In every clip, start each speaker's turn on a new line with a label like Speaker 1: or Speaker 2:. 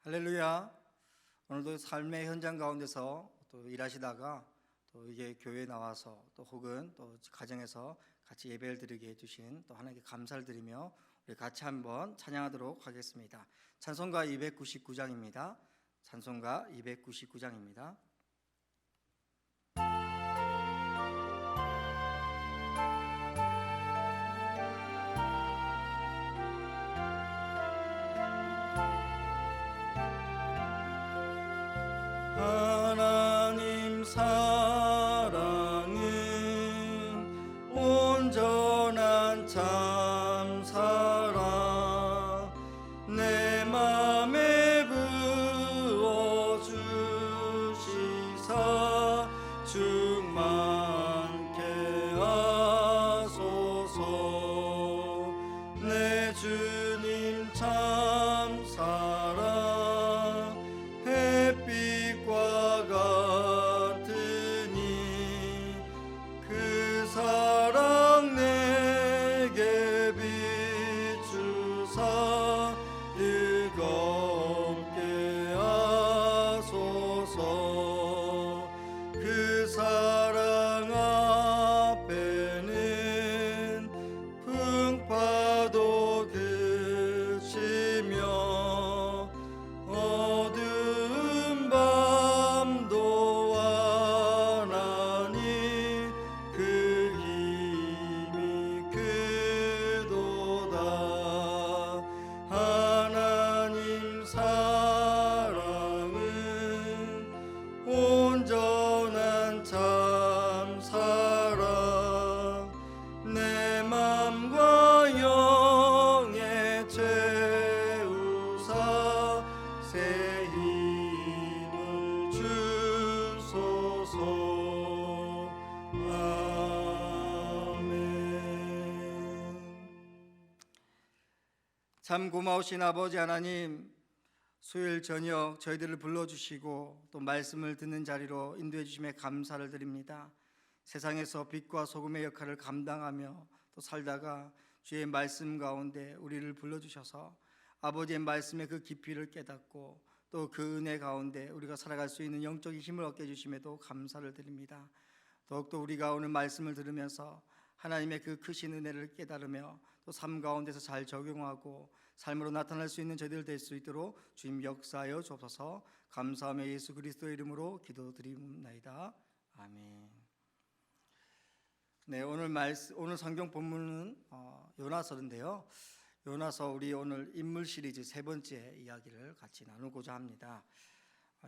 Speaker 1: 할렐루야. 오늘도 삶의 현장 가운데서 또 일하시다가 또 이게 교회에 나와서 또 혹은 또 가정에서 같이 예배를 드리게 해주신 또 하나님께 감사를 드리며 우리 같이 한번 찬양하도록 하겠습니다. 찬송가 299장입니다. 찬송가 299장입니다. 하나님 사랑은 온전한 참 사랑 내 맘에 부어주시사 충만케 하소서. 내 주님 참 사랑 햇빛과 같으니 그 사랑 내게 비추사 뜨겁게 하소서. 그 사랑 앞에는 풍파도 그치며 어두운 밤도 완하니 그 힘이 크도다. 하나님 사랑은 온전한 참 사랑 내 맘과 영에 채우사 새 힘을 주소서. 아멘. 참 고마우신 아버지 하나님, 수요일 저녁 저희들을 불러주시고 또 말씀을 듣는 자리로 인도해 주심에 감사를 드립니다. 세상에서 빛과 소금의 역할을 감당하며 또 살다가 주의 말씀 가운데 우리를 불러주셔서 아버지의 말씀의 그 깊이를 깨닫고 또 그 은혜 가운데 우리가 살아갈 수 있는 영적인 힘을 얻게 해주심에도 감사를 드립니다. 더욱더 우리가 오늘 말씀을 들으면서 하나님의 그 크신 은혜를 깨달으며 또 삶 가운데서 잘 적용하고 삶으로 나타날 수 있는 저희들 될 수 있도록 주님 역사하여 주옵소서. 감사하며 예수 그리스도의 이름으로 기도드립나이다. 아멘. 네, 오늘 성경 본문은 요나서인데요. 요나서 우리 오늘 인물 시리즈 세 번째 이야기를 같이 나누고자 합니다.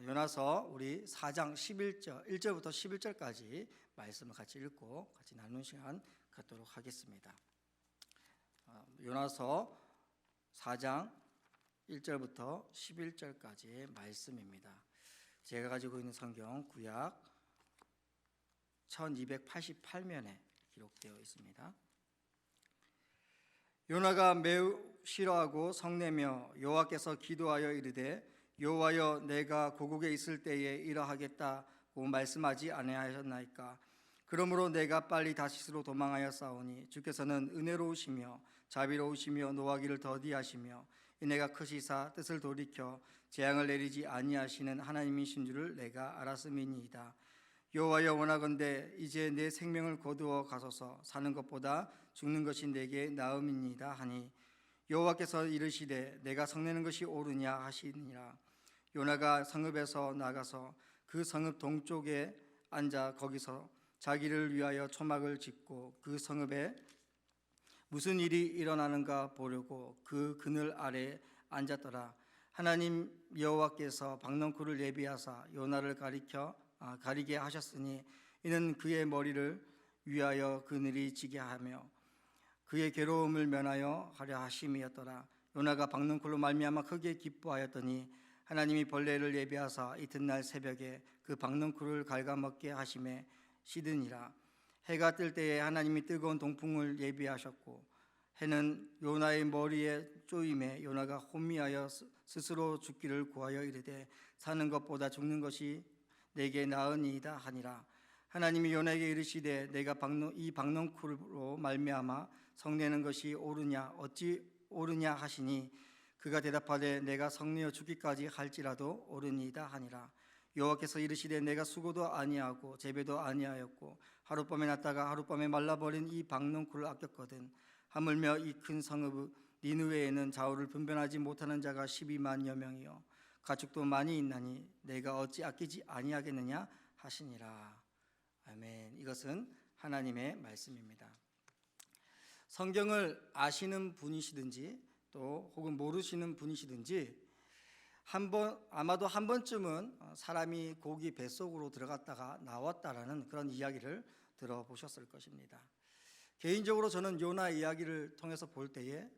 Speaker 1: 요나서 우리 4장 1절부터 11절까지 말씀을 같이 읽고 같이 나누는 시간 갖도록 하겠습니다. 요나서 4장 1절부터 11절까지의 말씀입니다. 제가 가지고 있는 성경 구약 1288면에 기록되어 있습니다. 요나가 매우 싫어하고 성내며 여호와께서 기도하여 이르되 여호와여 내가 고국에 있을 때에 이러하겠다고 말씀하지 아니하셨나이까. 그러므로 내가 빨리 다시스로 도망하여 싸우니 주께서는 은혜로우시며 자비로우시며 노하기를 더디하시며 이내가 크시사 뜻을 돌이켜 재앙을 내리지 아니하시는 하나님이신 줄을 내가 알았음이니이다. 여호와여 원하건대 이제 내 생명을 거두어 가소서. 사는 것보다 죽는 것이 내게 나음이니이다 하니 여호와께서 이르시되 내가 성내는 것이 옳으냐 하시니라. 요나가 성읍에서 나가서 그 성읍 동쪽에 앉아 거기서 자기를 위하여 초막을 짓고 그 성읍에 무슨 일이 일어나는가 보려고 그 그늘 아래 앉았더라. 하나님 여호와께서 박넝쿨을 예비하사 요나를 가리게 하셨으니 이는 그의 머리를 위하여 그늘이 지게 하며 그의 괴로움을 면하여 하려 하심이었더라. 요나가 박넝쿨로 말미암아 크게 기뻐하였더니 하나님이 벌레를 예비하사 이튿날 새벽에 그 박넝쿨을 갉아먹게 하심에 시드니라. 해가 뜰 때에 하나님이 뜨거운 동풍을 예비하셨고 해는 요나의 머리에 쪼임에 요나가 혼미하여 스스로 죽기를 구하여 이르되 사는 것보다 죽는 것이 내게 나으니이다 하니라. 하나님이 요나에게 이르시되 내가 이 박넝쿨로 말미암아 성내는 것이 옳으냐 어찌 옳으냐 하시니 그가 대답하되 내가 성내어 죽기까지 할지라도 옳으니이다 하니라. 여호와께서 이르시되 내가 수고도 아니하고 재배도 아니하였고 하룻밤에 났다가 하룻밤에 말라버린 이 박농쿨을 아꼈거든. 하물며 이 큰 성읍 니느웨에는 좌우를 분별하지 못하는 자가 12만여 명이요 가축도 많이 있나니 내가 어찌 아끼지 아니하겠느냐 하시니라. 아멘. 이것은 하나님의 말씀입니다. 성경을 아시는 분이시든지 또 혹은 모르시는 분이시든지 아마도 한 번쯤은 사람이 고기 뱃속으로 들어갔다가 나왔다라는 그런 이야기를 들어보셨을 것입니다. 개인적으로 저는 요나 이야기를 통해서 볼 때에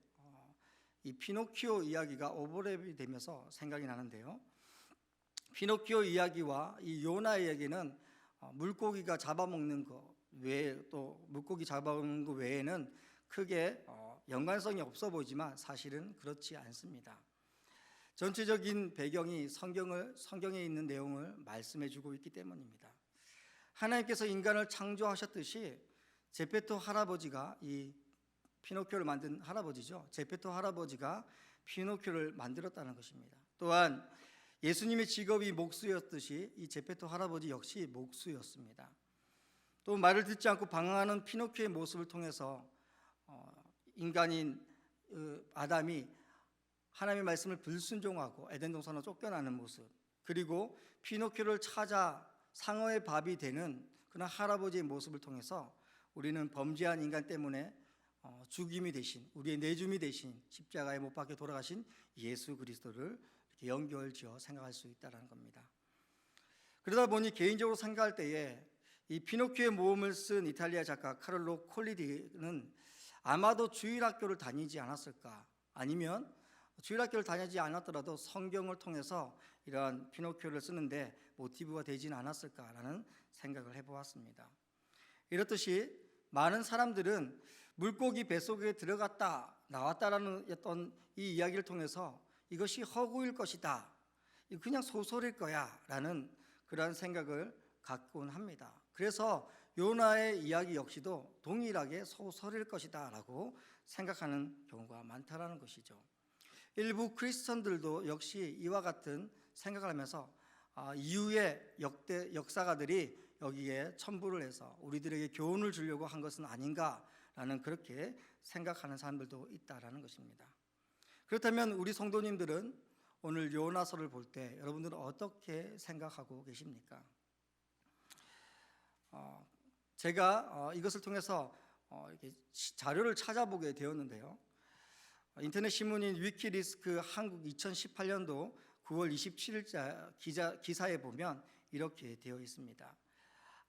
Speaker 1: 이 피노키오 이야기가 오버랩이 되면서 생각이 나는데요. 피노키오 이야기와 이 요나 이야기는 물고기가 잡아먹는 것 외에, 또 물고기 잡아먹는 것 외에는 크게 연관성이 없어 보이지만 사실은 그렇지 않습니다. 전체적인 배경이 성경에 있는 내용을 말씀해주고 있기 때문입니다. 하나님께서 인간을 창조하셨듯이 제페토 할아버지가 이 피노키오를 만든 할아버지죠. 제페토 할아버지가 피노키오를 만들었다는 것입니다. 또한 예수님의 직업이 목수였듯이 이 제페토 할아버지 역시 목수였습니다. 또 말을 듣지 않고 방황하는 피노키오의 모습을 통해서 인간인 아담이 하나님의 말씀을 불순종하고 에덴 동산으로 쫓겨나는 모습, 그리고 피노키오를 찾아 상어의 밥이 되는 그런 할아버지의 모습을 통해서 우리는 범죄한 인간 때문에 죽임이 되신, 우리의 내줌이 되신 십자가에 못 박혀 돌아가신 예수 그리스도를 이렇게 연결지어 생각할 수 있다는 겁니다. 그러다 보니 개인적으로 생각할 때에 이 피노키오의 모험을 쓴 이탈리아 작가 카를로 콜리디는 아마도 주일학교를 다니지 않았을까, 아니면 주일학교를 다니지 않았더라도 성경을 통해서 이러한 피노키오를 쓰는데 모티브가 되지는 않았을까라는 생각을 해보았습니다. 이렇듯이 많은 사람들은 물고기 뱃속에 들어갔다 나왔다라는 어떤 이 이야기를 통해서 이것이 허구일 것이다, 그냥 소설일 거야 라는 그러한 생각을 갖곤 합니다. 그래서 요나의 이야기 역시도 동일하게 소설일 것이다 라고 생각하는 경우가 많다라는 것이죠. 일부 크리스천들도 역시 이와 같은 생각을 하면서 이후의 역사가들이 여기에 첨부를 해서 우리들에게 교훈을 주려고 한 것은 아닌가라는 그렇게 생각하는 사람들도 있다라는 것입니다. 그렇다면 우리 성도님들은 오늘 요나서를 볼 때 여러분들은 어떻게 생각하고 계십니까? 제가 이것을 통해서 이렇게 자료를 찾아보게 되었는데요. 인터넷 신문인 위키리스크 한국 2018년도 9월 27일자 기사에 보면 이렇게 되어 있습니다.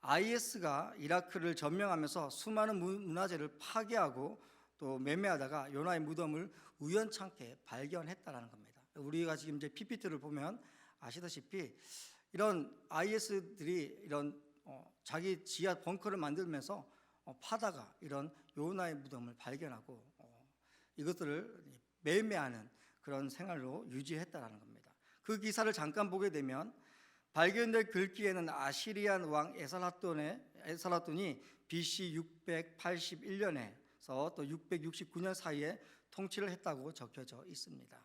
Speaker 1: IS가 이라크를 점령하면서 수많은 문화재를 파괴하고 또 매매하다가 요나의 무덤을 우연찮게 발견했다라는 겁니다. 우리가 지금 이제 PPT를 보면 아시다시피 이런 IS들이 이런 자기 지하 벙커를 만들면서 파다가 이런 요나의 무덤을 발견하고 이것들을 매매하는 그런 생활로 유지했다라는 겁니다. 그 기사를 잠깐 보게 되면 발견될 글귀에는 아시리안 왕 에살핫돈이 BC 681년에서 또 669년 사이에 통치를 했다고 적혀져 있습니다.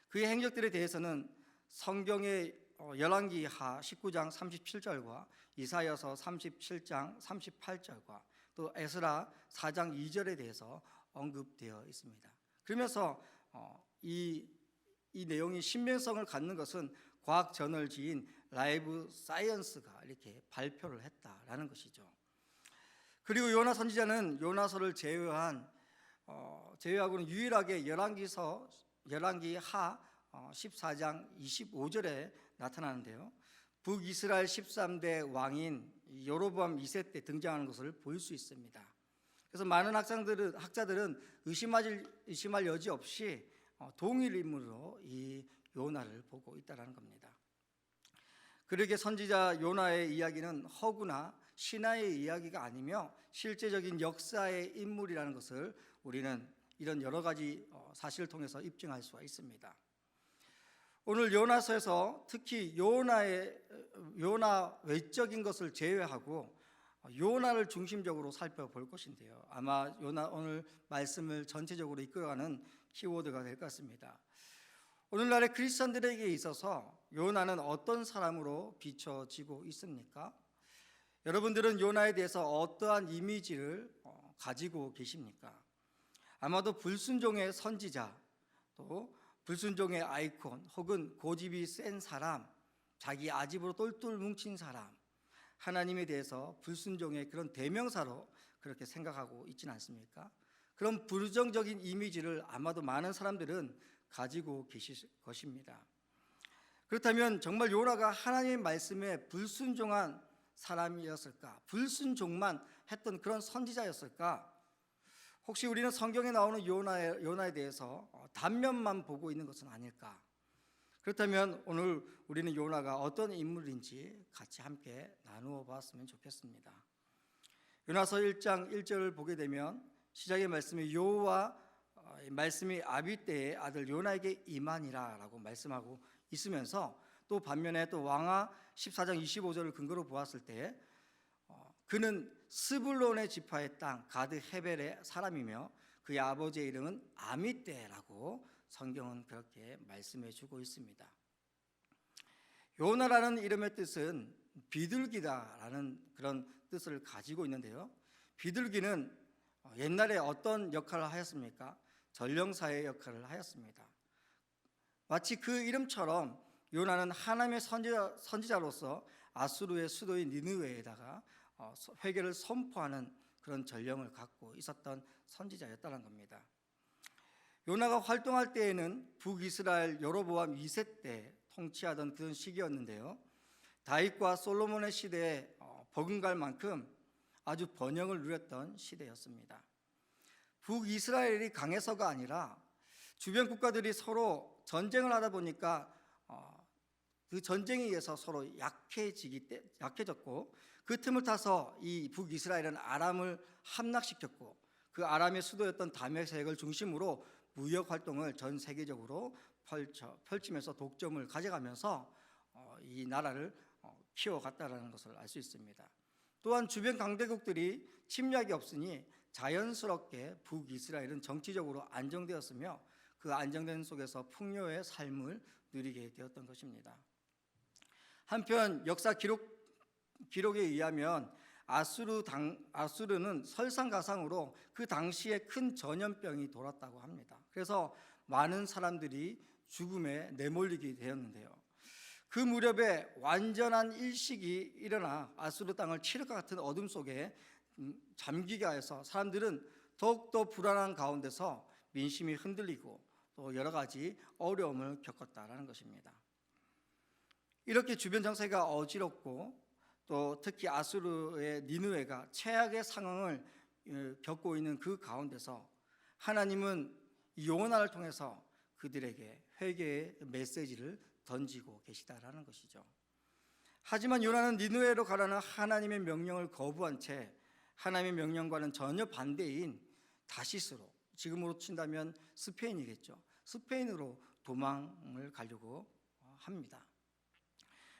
Speaker 1: 그의 행적들에 대해서는 성경의 열왕기하 19장 37절과 이사야서 37장 38절과 또 에스라 4장 2절에 대해서 언급되어 있습니다. 그러면서 이 내용이 신빙성을 갖는 것은 과학 저널지인 라이브 사이언스가 이렇게 발표를 했다라는 것이죠. 그리고 요나 선지자는 요나서를 제외하고는 유일하게 열왕기하 14장 25절에 나타나는데요. 북이스라엘 13대 왕인 여로보암 2세 때 등장하는 것을 볼 수 있습니다. 그래서 많은 학자들은 의심할 여지 없이 동일 인물로 이 요나를 보고 있다는 겁니다. 그러게 선지자 요나의 이야기는 허구나 신화의 이야기가 아니며 실제적인 역사의 인물이라는 것을 우리는 이런 여러 가지 사실을 통해서 입증할 수가 있습니다. 오늘 요나서에서 특히 요나 외적인 것을 제외하고 요나를 중심적으로 살펴볼 것인데요. 아마 요나 오늘 말씀을 전체적으로 이끌어가는 키워드가 될 것 같습니다. 오늘날의 크리스천들에게 있어서 요나는 어떤 사람으로 비춰지고 있습니까? 여러분들은 요나에 대해서 어떠한 이미지를 가지고 계십니까? 아마도 불순종의 선지자, 또 불순종의 아이콘, 혹은 고집이 센 사람, 자기 아집으로 똘똘 뭉친 사람, 하나님에 대해서 불순종의 그런 대명사로 그렇게 생각하고 있지는 않습니까? 그런 부정적인 이미지를 아마도 많은 사람들은 가지고 계실 것입니다. 그렇다면 정말 요나가 하나님의 말씀에 불순종한 사람이었을까? 불순종만 했던 그런 선지자였을까? 혹시 우리는 성경에 나오는 요나에 대해서 단면만 보고 있는 것은 아닐까? 그렇다면 오늘 우리는 요나가 어떤 인물인지 같이 함께 나누어 봤으면 좋겠습니다. 요나서 1장 1절을 보게 되면 시작의 말씀이 여호와 말씀이 아비떼의 아들 요나에게 임하니라 라고 말씀하고 있으면서, 또 반면에 또 왕하 14장 25절을 근거로 보았을 때 그는 스불론의 지파의 땅 가드 헤벨의 사람이며 그의 아버지의 이름은 아미떼라고 성경은 그렇게 말씀해 주고 있습니다. 요나라는 이름의 뜻은 비둘기다라는 그런 뜻을 가지고 있는데요, 비둘기는 옛날에 어떤 역할을 하였습니까? 전령사의 역할을 하였습니다. 마치 그 이름처럼 요나는 하나님의 선지자로서 아수르의 수도인 니느웨에다가 회개를 선포하는 그런 전령을 갖고 있었던 선지자였다는 겁니다. 요나가 활동할 때에는 북이스라엘 여로보암 2세 때 통치하던 그런 시기였는데요, 다윗과 솔로몬의 시대에 버금갈 만큼 아주 번영을 누렸던 시대였습니다. 북이스라엘이 강해서가 아니라 주변 국가들이 서로 전쟁을 하다 보니까 그 전쟁에 의해서 서로 약해졌고, 그 틈을 타서 이 북이스라엘은 아람을 함락시켰고, 그 아람의 수도였던 다메섹을 중심으로 무역 활동을 전 세계적으로 펼치면서 독점을 가져가면서 이 나라를 키워갔다는 것을 알 수 있습니다. 또한 주변 강대국들이 침략이 없으니 자연스럽게 북이스라엘은 정치적으로 안정되었으며 그 안정된 속에서 풍요의 삶을 누리게 되었던 것입니다. 한편 역사 기록에 의하면 아수르는 설상가상으로 그 당시에 큰 전염병이 돌았다고 합니다. 그래서 많은 사람들이 죽음에 내몰리게 되었는데요, 그 무렵에 완전한 일식이 일어나 아수르 땅을 칠흑과 같은 어둠 속에 잠기게 하여서 사람들은 더욱더 불안한 가운데서 민심이 흔들리고 또 여러 가지 어려움을 겪었다라는 것입니다. 이렇게 주변 정세가 어지럽고 또 특히 아수르의 니느웨가 최악의 상황을 겪고 있는 그 가운데서 하나님은 요나를 통해서 그들에게 회개의 메시지를 던지고 계시다라는 것이죠. 하지만 요나는 니느웨로 가라는 하나님의 명령을 거부한 채 하나님의 명령과는 전혀 반대인 다시스로, 지금으로 친다면 스페인이겠죠, 스페인으로 도망을 가려고 합니다.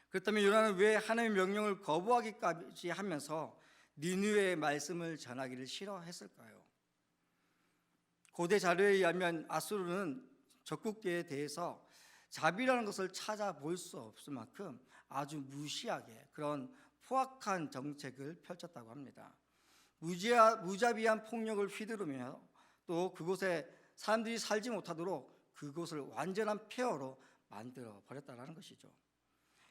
Speaker 1: 그렇다면 요나는 왜 하나님의 명령을 거부하기까지 하면서 니느웨의 말씀을 전하기를 싫어했을까요? 고대 자료에 의하면 아수르는 적국계에 대해서 자비라는 것을 찾아볼 수 없을 만큼 아주 무시하게 그런 포악한 정책을 펼쳤다고 합니다. 무자비한 폭력을 휘두르며 또 그곳에 사람들이 살지 못하도록 그곳을 완전한 폐허로 만들어 버렸다는 것이죠.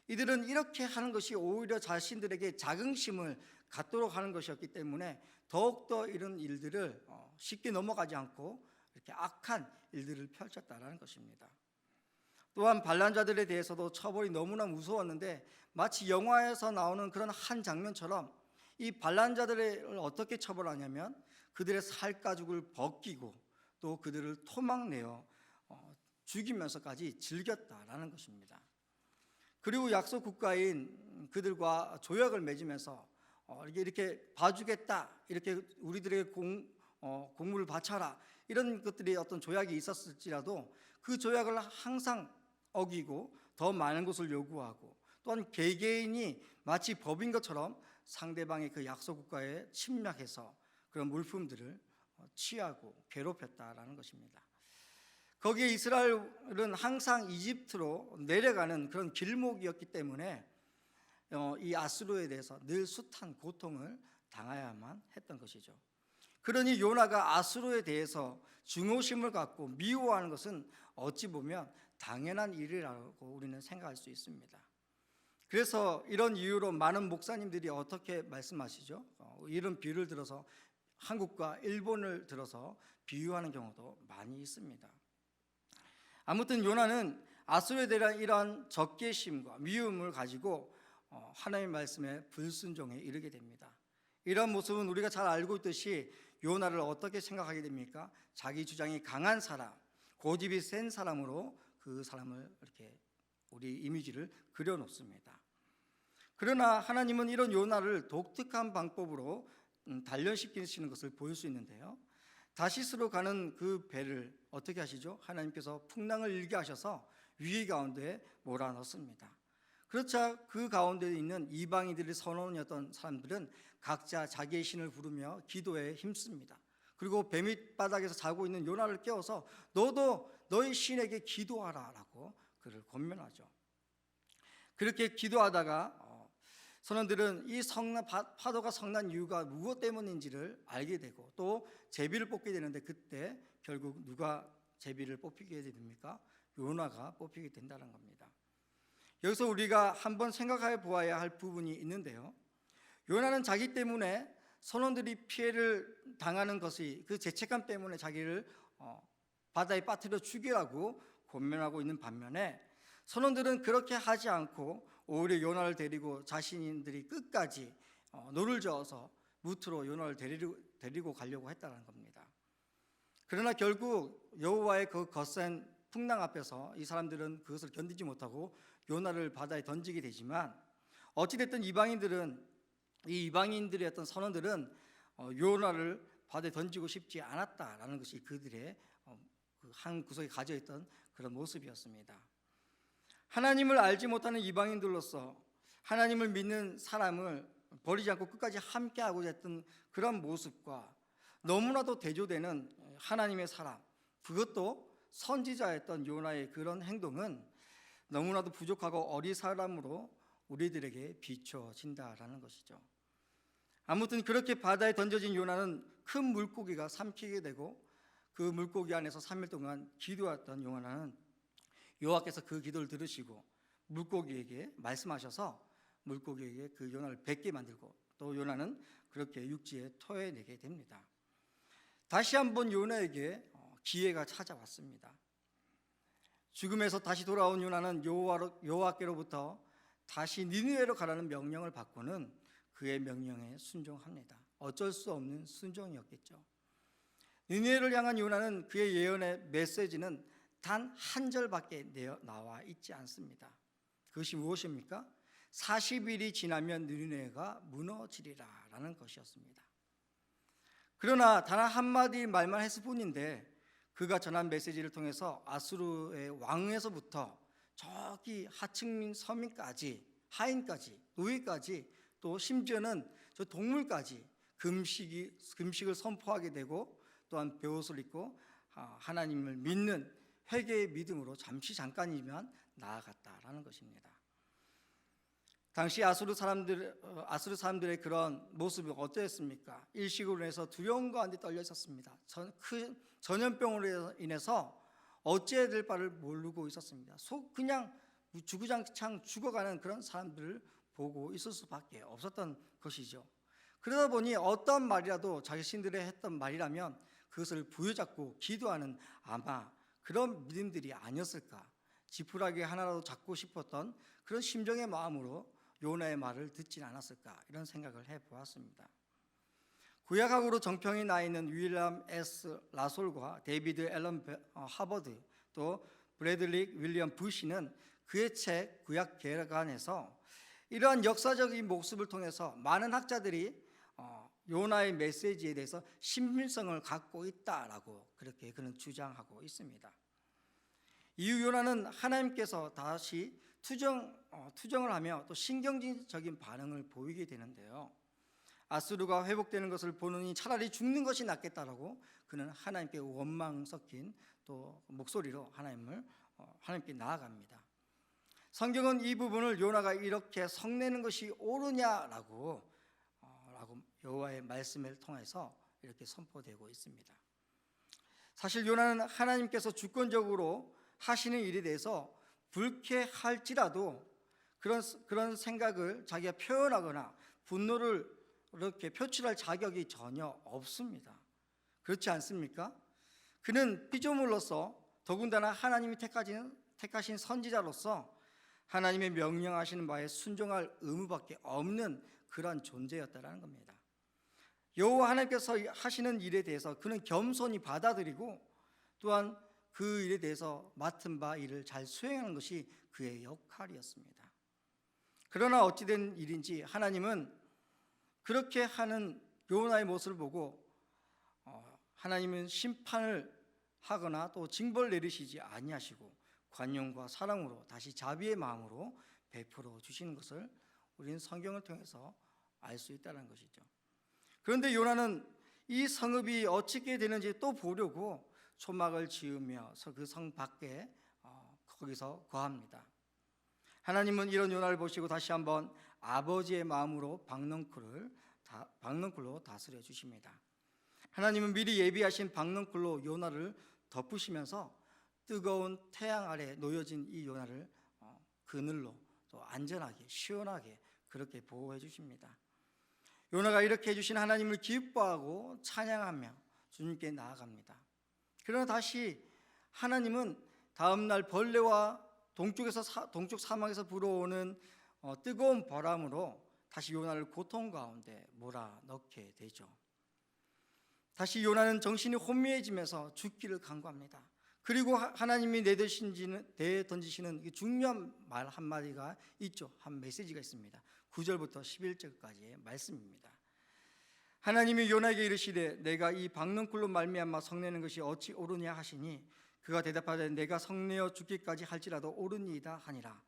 Speaker 1: 이들은 이렇게 하는 것이 오히려 자신들에게 자긍심을 갖도록 하는 것이었기 때문에 더욱더 이런 일들을 쉽게 넘어가지 않고 이렇게 악한 일들을 펼쳤다는 것입니다. 또한 반란자들에 대해서도 처벌이 너무나 무서웠는데 마치 영화에서 나오는 그런 한 장면처럼 이 반란자들을 어떻게 처벌하냐면 그들의 살가죽을 벗기고 또 그들을 토막내어 죽이면서까지 즐겼다라는 것입니다. 그리고 약속 국가인 그들과 조약을 맺으면서 이렇게 봐주겠다, 이렇게 우리들에게 공물을 바쳐라, 이런 것들이 어떤 조약이 있었을지라도 그 조약을 항상 어기고 더 많은 것을 요구하고, 또한 개개인이 마치 법인 것처럼 상대방의 그 약속 국가에 침략해서 그런 물품들을 취하고 괴롭혔다라는 것입니다. 거기에 이스라엘은 항상 이집트로 내려가는 그런 길목이었기 때문에 이 아수르에 대해서 늘 숱한 고통을 당해야만 했던 것이죠. 그러니 요나가 아수르에 대해서 증오심을 갖고 미워하는 것은 어찌 보면 당연한 일이라고 우리는 생각할 수 있습니다. 그래서 이런 이유로 많은 목사님들이 어떻게 말씀하시죠? 이런 비유를 들어서 한국과 일본을 들어서 비유하는 경우도 많이 있습니다. 아무튼 요나는 아수르에 대한 이러한 적개심과 미움을 가지고 하나님의 말씀에 불순종에 이르게 됩니다. 이런 모습은 우리가 잘 알고 있듯이 요나를 어떻게 생각하게 됩니까? 자기 주장이 강한 사람, 고집이 센 사람으로 그 사람을 이렇게 우리 이미지를 그려놓습니다. 그러나 하나님은 이런 요나를 독특한 방법으로 단련시키시는 것을 볼 수 있는데요. 다시스로 가는 그 배를 어떻게 하시죠? 하나님께서 풍랑을 일게 하셔서 위기 가운데 몰아넣습니다. 그렇자 그 가운데 있는 이방인들의 선원이었던 사람들은 각자 자기의 신을 부르며 기도에 힘씁니다. 그리고 배 밑바닥에서 자고 있는 요나를 깨워서 너도 너희 신에게 기도하라 라고 그를 권면하죠. 그렇게 기도하다가 선원들은 이 파도가 성난 이유가 무엇 때문인지를 알게 되고 또 제비를 뽑게 되는데, 그때 결국 누가 제비를 뽑히게 됩니까? 요나가 뽑히게 된다는 겁니다. 여기서 우리가 한번 생각해 보아야 할 부분이 있는데요. 요나는 자기 때문에 선원들이 피해를 당하는 것이 그 죄책감 때문에 자기를 바다에 빠뜨려 죽이라고 권면하고 있는 반면에, 선원들은 그렇게 하지 않고 오히려 요나를 데리고 자신들이 끝까지 노를 저어서 무트로 요나를 데리고 가려고 했다는 겁니다. 그러나 결국 여호와의 그 거센 풍랑 앞에서 이 사람들은 그것을 견디지 못하고 요나를 바다에 던지게 되지만, 어찌됐든 이방인들의 어떤 선원들은 요나를 바다에 던지고 싶지 않았다라는 것이 그들의 한 구석에 가져있던 그런 모습이었습니다. 하나님을 알지 못하는 이방인들로서 하나님을 믿는 사람을 버리지 않고 끝까지 함께하고자 했던 그런 모습과 너무나도 대조되는 하나님의 사람, 그것도 선지자였던 요나의 그런 행동은 너무나도 부족하고 어리사람으로 우리들에게 비춰진다라는 것이죠. 아무튼 그렇게 바다에 던져진 요나는 큰 물고기가 삼키게 되고, 그 물고기 안에서 3일 동안 기도했던 요나는 여호와께서 그 기도를 들으시고 물고기에게 말씀하셔서 물고기에게 그 요나를 뱉게 만들고, 또 요나는 그렇게 육지에 토해내게 됩니다. 다시 한번 요나에게 기회가 찾아왔습니다. 죽음에서 다시 돌아온 요나는 여호와께로부터 다시 니느웨로 가라는 명령을 받고는 그의 명령에 순종합니다. 어쩔 수 없는 순종이었겠죠. 니느웨를 향한 요나는 그의 예언의 메시지는 단 한 절밖에 나와 있지 않습니다. 그것이 무엇입니까? 40일이 지나면 니느웨가 무너지리라 라는 것이었습니다. 그러나 단 한마디 말만 했을 뿐인데, 그가 전한 메시지를 통해서 아수르의 왕에서부터 저기 하층민 서민까지, 하인까지, 노예까지, 또 심지어는 저 동물까지 금식을 선포하게 되고, 또한 베옷을 입고 하나님을 믿는 회개의 믿음으로 잠깐이지만 나아갔다라는 것입니다. 당시 아수르 사람들의 그런 모습이 어땠습니까? 일식으로 인해서 두려움 가운데 떨려 있었습니다. 큰 전염병으로 인해서 어찌해야 될 바를 모르고 있었습니다. 그냥 주구장창 죽어가는 그런 사람들을 보고 있을 수밖에 없었던 것이죠. 그러다 보니 어떤 말이라도 자신들이 했던 말이라면 그것을 부여잡고 기도하는 아마 그런 믿음들이 아니었을까, 지푸라기 하나라도 잡고 싶었던 그런 심정의 마음으로 요나의 말을 듣진 않았을까, 이런 생각을 해보았습니다. 구약학으로 정평이 나 있는 윌리엄 S. 라솔과 데이비드 앨런 하버드, 또 브래들리 윌리엄 부시는 그의 책 구약 개관에서 이러한 역사적인 모습을 통해서 많은 학자들이 요나의 메시지에 대해서 신빙성을 갖고 있다라고 그렇게 그는 주장하고 있습니다. 이후 요나는 하나님께서 다시 투정을 하며 또 신경질적인 반응을 보이게 되는데요. 아수르가 회복되는 것을 보느니 차라리 죽는 것이 낫겠다라고 그는 하나님께 원망 섞인 또 목소리로 하나님께 나아갑니다. 성경은 이 부분을 요나가 이렇게 성내는 것이 옳으냐라고 여호와의 말씀을 통해서 이렇게 선포되고 있습니다. 사실 요나는 하나님께서 주권적으로 하시는 일에 대해서 불쾌할지라도 그런 생각을 자기가 표현하거나 분노를 이렇게 표출할 자격이 전혀 없습니다. 그렇지 않습니까? 그는 피조물로서 더군다나 하나님이 택하신 선지자로서 하나님의 명령하시는 바에 순종할 의무밖에 없는 그러한 존재였다라는 겁니다. 여호와 하나님께서 하시는 일에 대해서 그는 겸손히 받아들이고 또한 그 일에 대해서 맡은 바 일을 잘 수행하는 것이 그의 역할이었습니다. 그러나 어찌된 일인지 하나님은 그렇게 하는 요나의 모습을 보고 하나님은 심판을 하거나 또 징벌을 내리시지 아니하시고 관용과 사랑으로 다시 자비의 마음으로 베풀어 주시는 것을 우리는 성경을 통해서 알 수 있다는 것이죠. 그런데 요나는 이 성읍이 어떻게 되는지 또 보려고 초막을 지으며 그 성 밖에 거기서 거합니다. 하나님은 이런 요나를 보시고 다시 한번 아버지의 마음으로 박넝쿨로 다스려 주십니다. 하나님은 미리 예비하신 박넝쿨로 요나를 덮으시면서 뜨거운 태양 아래 놓여진 이 요나를 그늘로 또 안전하게 시원하게 그렇게 보호해 주십니다. 요나가 이렇게 해주신 하나님을 기뻐하고 찬양하며 주님께 나아갑니다. 그러나 다시 하나님은 다음날 벌레와 동쪽 사막에서 불어오는 뜨거운 바람으로 다시 요나를 고통 가운데 몰아넣게 되죠. 다시 요나는 정신이 혼미해지면서 죽기를 간구합니다. 그리고 하나님이 내던지시는 중요한 말 한마디가 있죠. 한 메시지가 있습니다. 9절부터 11절까지의 말씀입니다. 하나님이 요나에게 이르시되 내가 이 박넝쿨로 말미암아 성내는 것이 어찌 옳으냐 하시니 그가 대답하되 내가 성내어 죽기까지 할지라도 옳으니이다 하니라.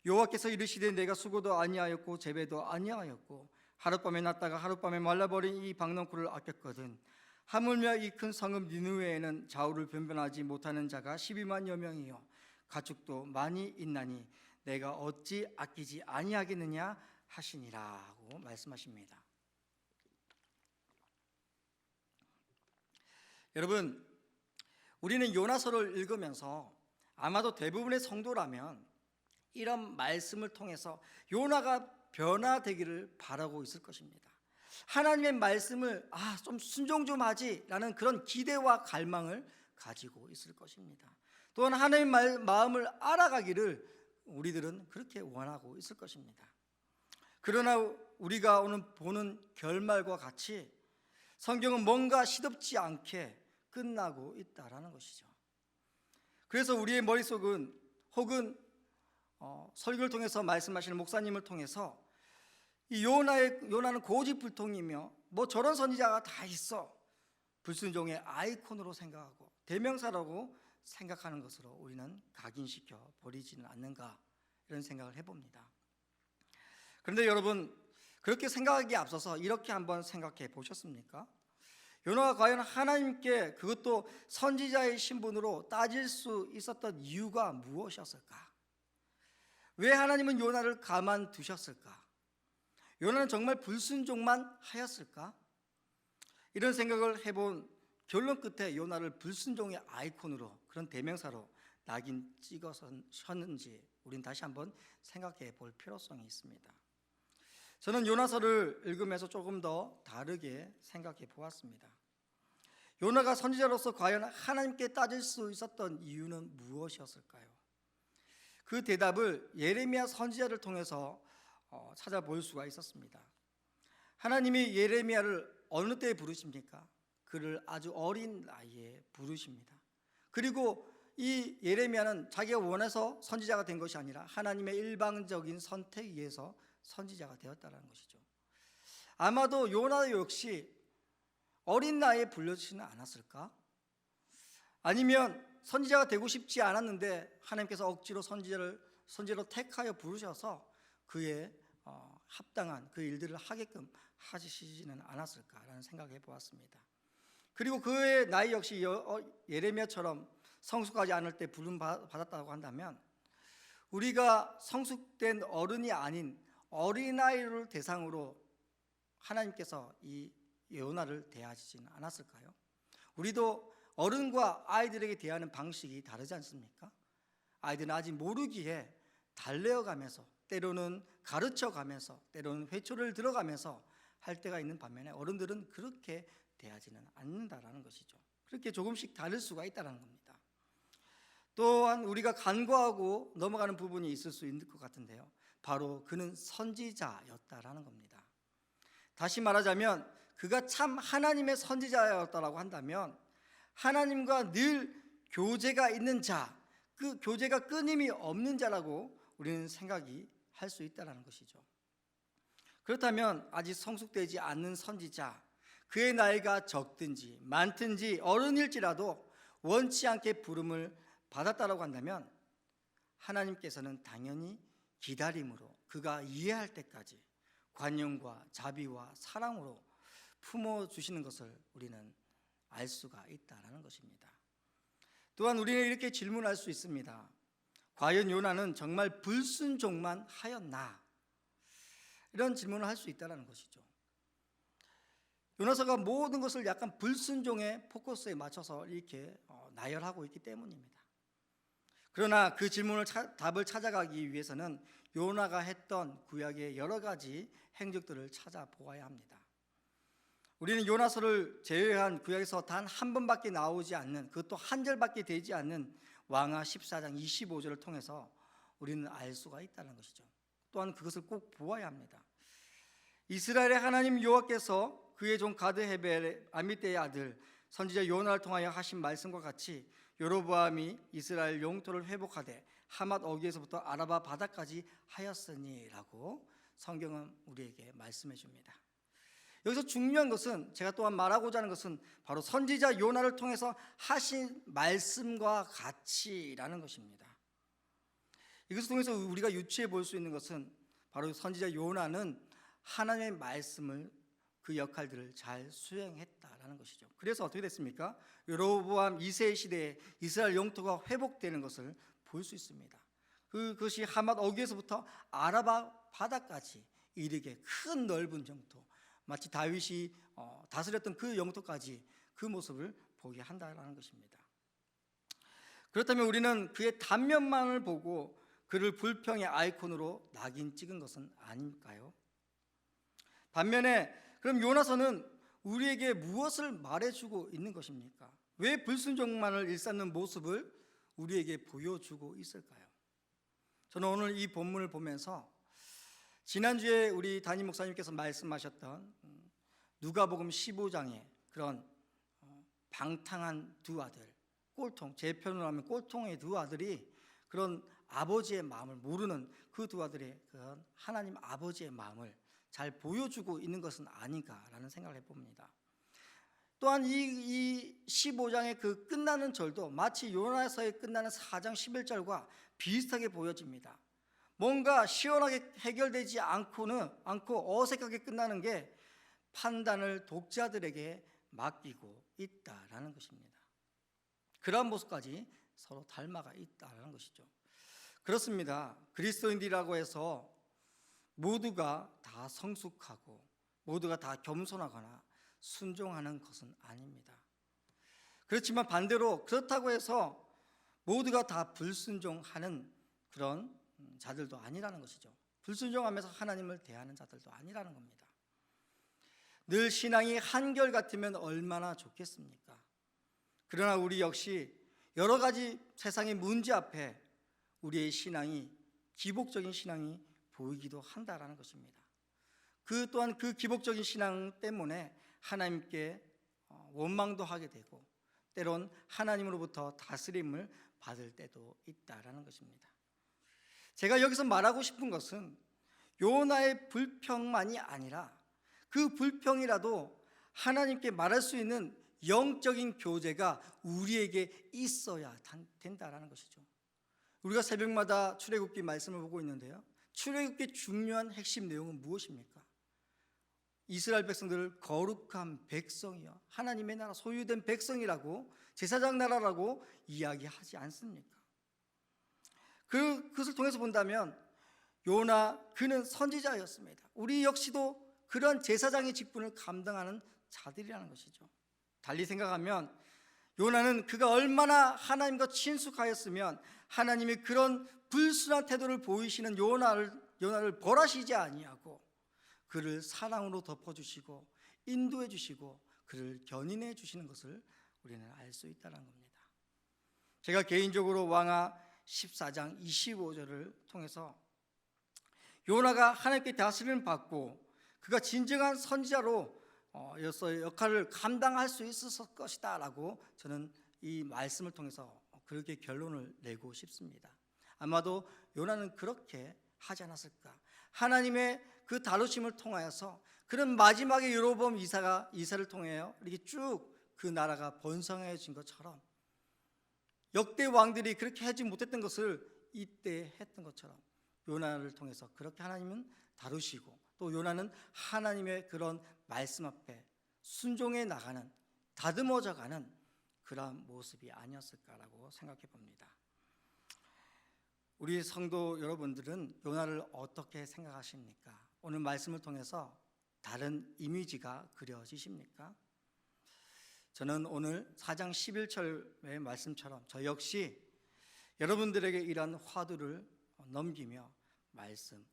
Speaker 1: 여호와께서 이르시되 내가 수고도 아니하였고 재배도 아니하였고 하룻밤에 났다가 하룻밤에 말라버린 이 박넝쿨을 아꼈거든. 하물며 이 큰 성읍 니느웨에는 좌우를 변변하지 못하는 자가 12만여 명이요 가축도 많이 있나니 내가 어찌 아끼지 아니하겠느냐 하시니라고 말씀하십니다. 여러분, 우리는 요나서를 읽으면서 아마도 대부분의 성도라면 이런 말씀을 통해서 요나가 변화되기를 바라고 있을 것입니다. 하나님의 말씀을 좀 순종 좀 하지라는 그런 기대와 갈망을 가지고 있을 것입니다. 또한 하나님의 마음을 알아가기를 우리들은 그렇게 원하고 있을 것입니다. 그러나 우리가 오늘 보는 결말과 같이 성경은 뭔가 시덥지 않게 끝나고 있다라는 것이죠. 그래서 우리의 머릿속은 혹은 설교를 통해서 말씀하시는 목사님을 통해서 이 요나는 고집불통이며 뭐 저런 선지자가 다 있어 불순종의 아이콘으로 생각하고 대명사라고 생각하는 것으로 우리는 각인시켜 버리지는 않는가 이런 생각을 해봅니다. 그런데 여러분, 그렇게 생각하기에 앞서서 이렇게 한번 생각해 보셨습니까? 요나가 과연 하나님께 그것도 선지자의 신분으로 따질 수 있었던 이유가 무엇이었을까? 왜 하나님은 요나를 가만두셨을까? 요나는 정말 불순종만 하였을까? 이런 생각을 해본 결론 끝에 요나를 불순종의 아이콘으로 그런 대명사로 낙인 찍으셨는지 우린 다시 한번 생각해 볼 필요성이 있습니다. 저는 요나서를 읽으면서 조금 더 다르게 생각해 보았습니다. 요나가 선지자로서 과연 하나님께 따질 수 있었던 이유는 무엇이었을까요? 그 대답을 예레미야 선지자를 통해서 찾아볼 수가 있었습니다. 하나님이 예레미야를 어느 때에 부르십니까? 그를 아주 어린 나이에 부르십니다. 그리고 이 예레미야는 자기가 원해서 선지자가 된 것이 아니라 하나님의 일방적인 선택에 의해서 선지자가 되었다는 것이죠. 아마도 요나 역시 어린 나이에 불려지지는 않았을까? 아니면 선지자가 되고 싶지 않았는데 하나님께서 억지로 선지자로 택하여 부르셔서 그의 합당한 그 일들을 하게끔 하시지는 않았을까라는 생각해 보았습니다. 그리고 그의 나이 역시 예레미야처럼 성숙하지 않을 때 부름 받았다고 한다면 우리가 성숙된 어른이 아닌 어린아이를 대상으로 하나님께서 이 요나를 대하시지는 않았을까요? 우리도 어른과 아이들에게 대하는 방식이 다르지 않습니까? 아이들은 아직 모르기에 달래어가면서 때로는 가르쳐가면서 때로는 회초를 들어가면서 할 때가 있는 반면에 어른들은 그렇게 대하지는 않는다라는 것이죠. 그렇게 조금씩 다를 수가 있다는 겁니다. 또한 우리가 간과하고 넘어가는 부분이 있을 수 있는 것 같은데요, 바로 그는 선지자였다라는 겁니다. 다시 말하자면 그가 참 하나님의 선지자였다라고 한다면 하나님과 늘 교제가 있는 자, 그 교제가 끊임이 없는 자라고 우리는 생각이 할 수 있다는 것이죠. 그렇다면 아직 성숙되지 않는 선지자, 그의 나이가 적든지 많든지 어른일지라도 원치 않게 부름을 받았다라고 한다면 하나님께서는 당연히 기다림으로 그가 이해할 때까지 관용과 자비와 사랑으로 품어주시는 것을 우리는 알 수가 있다는 것입니다. 또한 우리는 이렇게 질문할 수 있습니다. 과연 요나는 정말 불순종만 하였나? 이런 질문을 할 수 있다는 것이죠. 요나서가 모든 것을 약간 불순종의 포커스에 맞춰서 이렇게 나열하고 있기 때문입니다. 그러나 그 질문을 답을 찾아가기 위해서는 요나가 했던 구약의 여러 가지 행적들을 찾아보아야 합니다. 우리는 요나서를 제외한 구약에서 단 한 번밖에 나오지 않는, 그것도 한 절밖에 되지 않는 왕하 14장 25절을 통해서 우리는 알 수가 있다는 것이죠. 또한 그것을 꼭 보아야 합니다. 이스라엘의 하나님 여호와께서 그의 종 가드 헤벨 아미떼의 아들 선지자 요나를 통하여 하신 말씀과 같이 여로보암이 이스라엘 영토를 회복하되 하맛 어귀에서부터 아라바 바다까지 하였으니라고 성경은 우리에게 말씀해 줍니다. 여기서 중요한 것은, 제가 또한 말하고자 하는 것은 바로 선지자 요나를 통해서 하신 말씀과 같이라는 것입니다. 이것을 통해서 우리가 유추해 볼 수 있는 것은 바로 선지자 요나는 하나님의 말씀을, 그 역할들을 잘 수행했다라는 것이죠. 그래서 어떻게 됐습니까? 여로보암 2세 시대에 이스라엘 영토가 회복되는 것을 볼 수 있습니다. 그것이 하맛 어귀에서부터 아라바 바다까지 이르게 큰 넓은 영토, 마치 다윗이 다스렸던 그 영토까지 그 모습을 보게 한다는 것입니다. 그렇다면 우리는 그의 단면만을 보고 그를 불평의 아이콘으로 낙인 찍은 것은 아닐까요? 반면에 그럼 요나서는 우리에게 무엇을 말해주고 있는 것입니까? 왜 불순종만을 일삼는 모습을 우리에게 보여주고 있을까요? 저는 오늘 이 본문을 보면서 지난주에 우리 담임 목사님께서 말씀하셨던 누가복음 15장의 그런 방탕한 두 아들, 꼴통, 제 표현으로 하면 꼴통의 두 아들이 그런 아버지의 마음을 모르는 그 두 아들의 그런 하나님 아버지의 마음을 잘 보여주고 있는 것은 아닌가라는 생각을 해봅니다. 또한 이 15장의 그 끝나는 절도 마치 요나서에 끝나는 4장 11절과 비슷하게 보여집니다. 뭔가 시원하게 해결되지 않고 어색하게 끝나는 게 판단을 독자들에게 맡기고 있다라는 것입니다. 그러한 모습까지 서로 닮아가 있다는 것이죠. 그렇습니다. 그리스도인들이라고 해서 모두가 다 성숙하고 모두가 다 겸손하거나 순종하는 것은 아닙니다. 그렇지만 반대로 그렇다고 해서 모두가 다 불순종하는 그런 자들도 아니라는 것이죠. 불순종하면서 하나님을 대하는 자들도 아니라는 겁니다. 늘 신앙이 한결같으면 얼마나 좋겠습니까? 그러나 우리 역시 여러 가지 세상의 문제 앞에 우리의 신앙이, 기복적인 신앙이 보이기도 한다라는 것입니다. 그 또한 그 기복적인 신앙 때문에 하나님께 원망도 하게 되고 때론 하나님으로부터 다스림을 받을 때도 있다라는 것입니다. 제가 여기서 말하고 싶은 것은 요나의 불평만이 아니라 그 불평이라도 하나님께 말할 수 있는 영적인 교제가 우리에게 있어야 된다라는 것이죠. 우리가 새벽마다 출애굽기 말씀을 보고 있는데요, 출애굽기의 중요한 핵심 내용은 무엇입니까? 이스라엘 백성들을 거룩한 백성이요, 하나님의 나라 소유된 백성이라고, 제사장 나라라고 이야기하지 않습니까? 그것을 통해서 본다면 요나, 그는 선지자였습니다. 우리 역시도 그런 제사장의 직분을 감당하는 자들이라는 것이죠. 달리 생각하면 요나는 그가 얼마나 하나님과 친숙하였으면 하나님이 그런 불순한 태도를 보이시는 요나를 벌하시지 아니하고 그를 사랑으로 덮어주시고 인도해 주시고 그를 견인해 주시는 것을 우리는 알 수 있다는 겁니다. 제가 개인적으로 왕하 14장 25절을 통해서 요나가 하나님께 다스림을 받고 그가 진정한 선지자로 여서의 역할을 감당할 수 있었을 것이다 라고 저는 이 말씀을 통해서 그렇게 결론을 내고 싶습니다. 아마도 요나는 그렇게 하지 않았을까. 하나님의 그 다루심을 통하여서 그런 마지막에 여로보암 이사를 통하여 이렇게 쭉 그 나라가 번성해진 것처럼 역대 왕들이 그렇게 하지 못했던 것을 이때 했던 것처럼 요나를 통해서 그렇게 하나님은 다루시고 또 요나는 하나님의 그런 말씀 앞에 순종해 나가는, 다듬어져 가는 그러한 모습이 아니었을까라고 생각해 봅니다. 우리 성도 여러분들은 요나를 어떻게 생각하십니까? 오늘 말씀을 통해서 다른 이미지가 그려지십니까? 저는 오늘 4장 11절의 말씀처럼 저 역시 여러분들에게 이러한 화두를 넘기며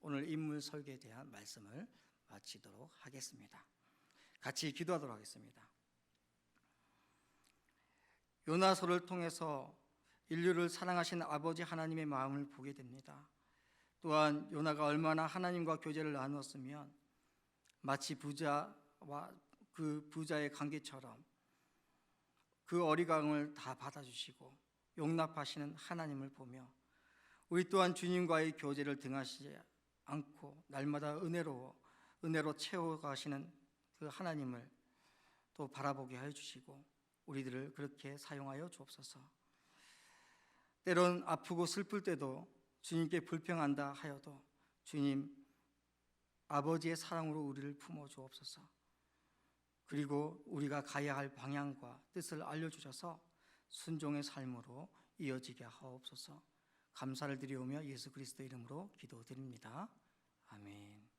Speaker 1: 오늘 인물 설계에 대한 말씀을 마치도록 하겠습니다. 같이 기도하도록 하겠습니다. 요나서를 통해서 인류를 사랑하신 아버지 하나님의 마음을 보게 됩니다. 또한 요나가 얼마나 하나님과 교제를 나누었으면 마치 부자와 그 부자의 관계처럼 그 어리광을 다 받아주시고 용납하시는 하나님을 보며 우리 또한 주님과의 교제를 등하시지 않고 날마다 은혜로 채워가시는 그 하나님을 또 바라보게 해주시고 우리들을 그렇게 사용하여 주옵소서. 때론 아프고 슬플 때도 주님께 불평한다 하여도 주님 아버지의 사랑으로 우리를 품어 주옵소서. 그리고 우리가 가야 할 방향과 뜻을 알려주셔서 순종의 삶으로 이어지게 하옵소서. 감사를 드리오며 예수 그리스도 이름으로 기도드립니다. 아멘.